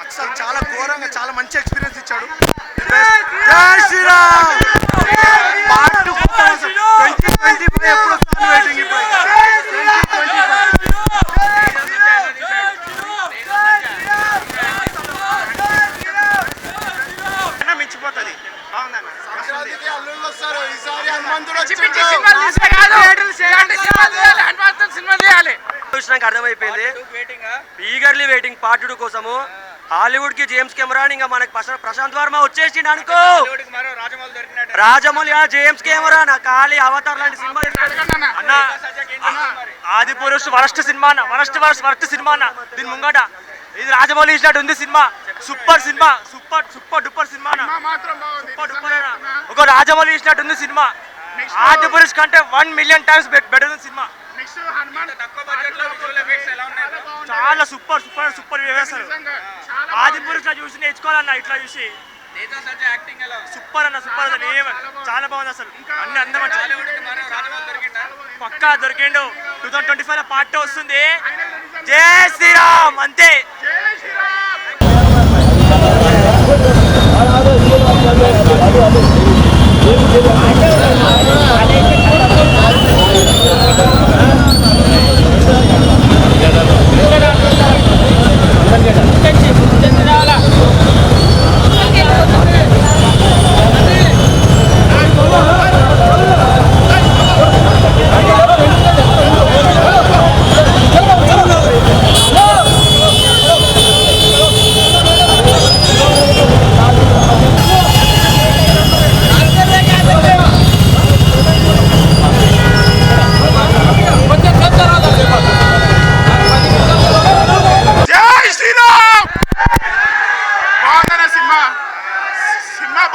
అసలు చాలా ఘోరంగా చాలా మంచి ఎక్స్పీరియన్స్ ఇచ్చాడు. జై శ్రీరామ్ పార్ట్ 2025 ఎప్పుడు వస్తుంది వెయిటింగ్. ఇప్పుడు మించిపోతుంది. బాగుందన్న చూసినాక అర్థమైపోయింది. ఈగర్లీ వెయిటింగ్ పార్ట్ 2 కోసము. హాలీవుడ్ కి జేమ్స్ కెమెరాన్, ఇంకా మనకి ప్రశాంత్ వర్మ వచ్చేసిండు అనుకో. రాజమౌళి జేమ్స్ కెమెరాన్ ఖాళీ అవతార్ లాంటి సినిమా అన్న. ఆది పురుష్ వరస్ట్ సినిమా అన్న, వరస్ట్ సినిమా అన్న. దీని ముంగట ఇది రాజమౌళి ఇచ్చినట్టు ఉంది cinema. Super cinema, super duper cinema అన్న. సూపర్ డూపర్ అన్న. ఒక రాజమౌళి ఇచ్చినట్టు ఉంది సినిమా. ఆది పురుష్ కంటే 1 మిలియన్ టైమ్స్ బెటర్ ఉంది సినిమా. చాలా సూపర్ వేస్తారు. ఆది పురుష్ చూసి నేర్చుకోవాలన్న, ఇట్లా చూసి సూపర్ అన్న. చాలా బాగుంది అసలు. అన్ని అందం పక్కా దొరికిండు. 2025 లో పార్ట్ 2 వస్తుంది. జై శ్రీరామ్ అంతే.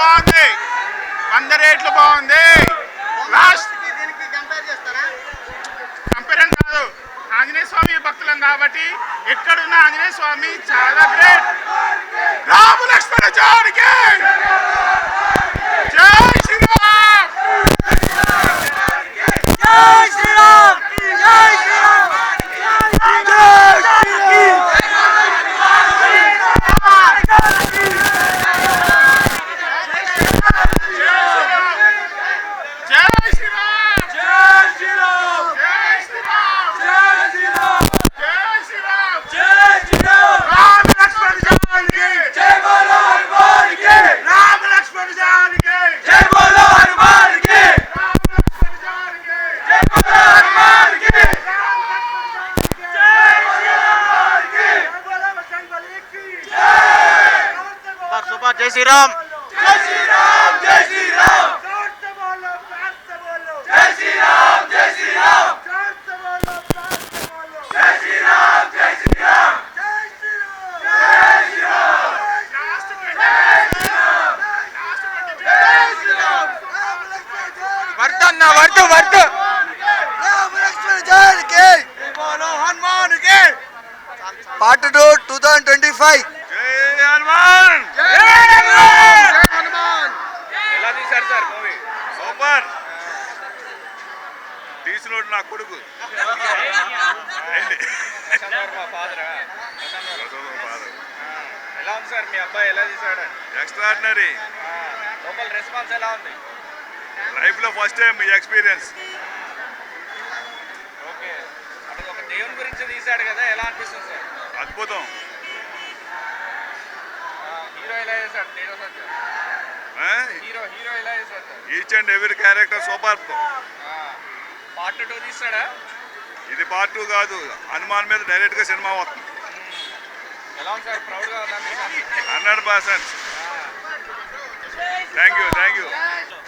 బాగుంది, 100 రేట్లు బాగుంది. లాస్ట్ కంపేర్ కాదు, ఆంజనేయ స్వామి భక్తులం కాబట్టి ఎక్కడున్న ఆంజనేయ స్వామి చాలా గ్రేట్. రామ లక్ష్మణ జానకి జై శ్రీరామ్. జై శ్రీరామ్. జై శ్రీరామ్. జై శ్రీరామ్. జై శ్రీరామ్. జై శ్రీరామ్. జై శ్రీరామ్. జై శ్రీరామ్. జై శ్రీరామ్. జై శ్రీరామ్. వర్తన్న వర్త పార్ట్ 2 2025. జై హనుమాన్. ఎలా తీశారు సార్ మూవీ? సూపర్. తీసినోడు నా కొడుకు. ఎలా ఉంది సార్ మీ అబ్బాయి, ఎలా తీశాడు? ఎక్స్ట్రాడినరీ. లోకల్ రెస్పాన్స్ ఎలా ఉంది? లైఫ్లో ఫస్ట్ టైం ఈ ఎక్స్పీరియన్స్. ఓకే, అంటే ఒక దేవుని గురించి తీశాడు కదా, ఎలా అనిపిస్తుంది సార్? అద్భుతం. హీరో ఎలా చేశాడు? హీరో ఎలా చేశాడు? Each and every character super. Part 2 తీస్తాడా? ఇది పార్ట్ 2 కాదు, హనుమాన్ మీద డైరెక్ట్గా సినిమా వస్తుంది. ఎలా ఉంది సార్? ప్రౌడ్గా ఉందా? 100%. Thank you.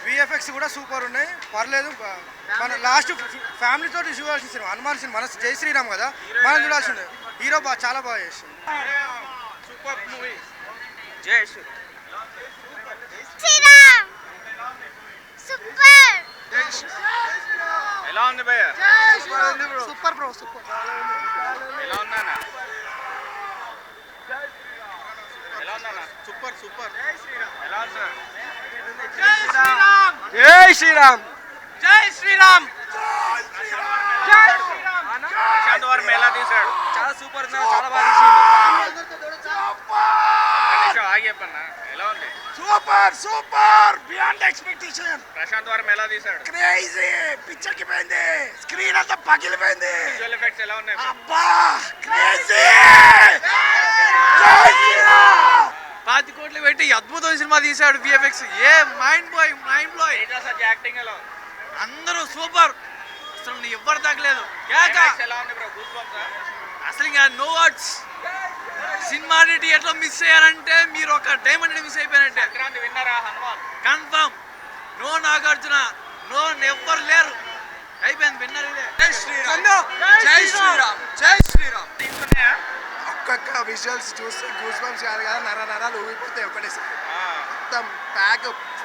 విఎఫ్ఎక్స్ కూడా సూపర్ ఉన్నాయి, పర్లేదు. మన లాస్ట్ ఫ్యామిలీ తోటి చూడాల్సిన సినిమా హనుమాన్ సినిమా. మన జై శ్రీరామ్ కదా, మనం చూడాల్సిందే. హీరో చాలా బాగా చేస్తుంది. Super movie. జై శ్రీరామ్. సూపర్. ఎలా ఉంది భయ్య? Super bro, super. ఎలా ఉందన్నా? సూపర్. ఎలా ఉంది సార్? జై శ్రీరామ్. జై శ్రీరామ్. జై శ్రీరామ్. ప్రశాంత్ వర్మ ఎలా తీశాడు? చాలా సూపర్, చాలా బాగా తీసిండు. సూపర్ ఆగి చెప్పన్నా ఎలా ఉంది super super beyond expectation. Prashanth వారం ఎలా తీసాడు క్రేజీ పిక్చర్కి పోయింది, స్క్రీన్ అంతా పగిలిపోయింది. విజువల్ ఎఫెక్ట్స్ ఎలా ఉన్నాయి అబ్బా క్రేజీ. 10 కోట్లు పెట్టి అద్భుతమైన సినిమా తీశాడు. VFX mind blowing. యాక్టింగ్ ఎలా ఉంది అందరూ సూపర్, అసలు ఎవ్వరు తగ్గలేదు. ఎలా ఉంది బ్రో గూస్ బంప్స్ అసలు ఇంకా నో వర్డ్స్. సినిమాని థియేటర్లో మిస్ అయ్యారంటే మీరు ఒక డైమండ్ మిస్ అయిపోయారంటే. సంక్రాంతి విన్నరా Hanuman confirm. No Nagarjuna, no ఎవ్వరు లేరు. అయిపోయింది విన్నర్ ఇదే. జై శ్రీరామ్, జై శ్రీరామ్, జై శ్రీరామ్. తీసుకున్నాయా ఒక్కొక్క విజువల్స్ చూస్తే గూస్ బంప్స్ కాదు కదా, నరాలు ఊగిపోతాయి ఒకటేసారి. మొత్తం ప్యాక్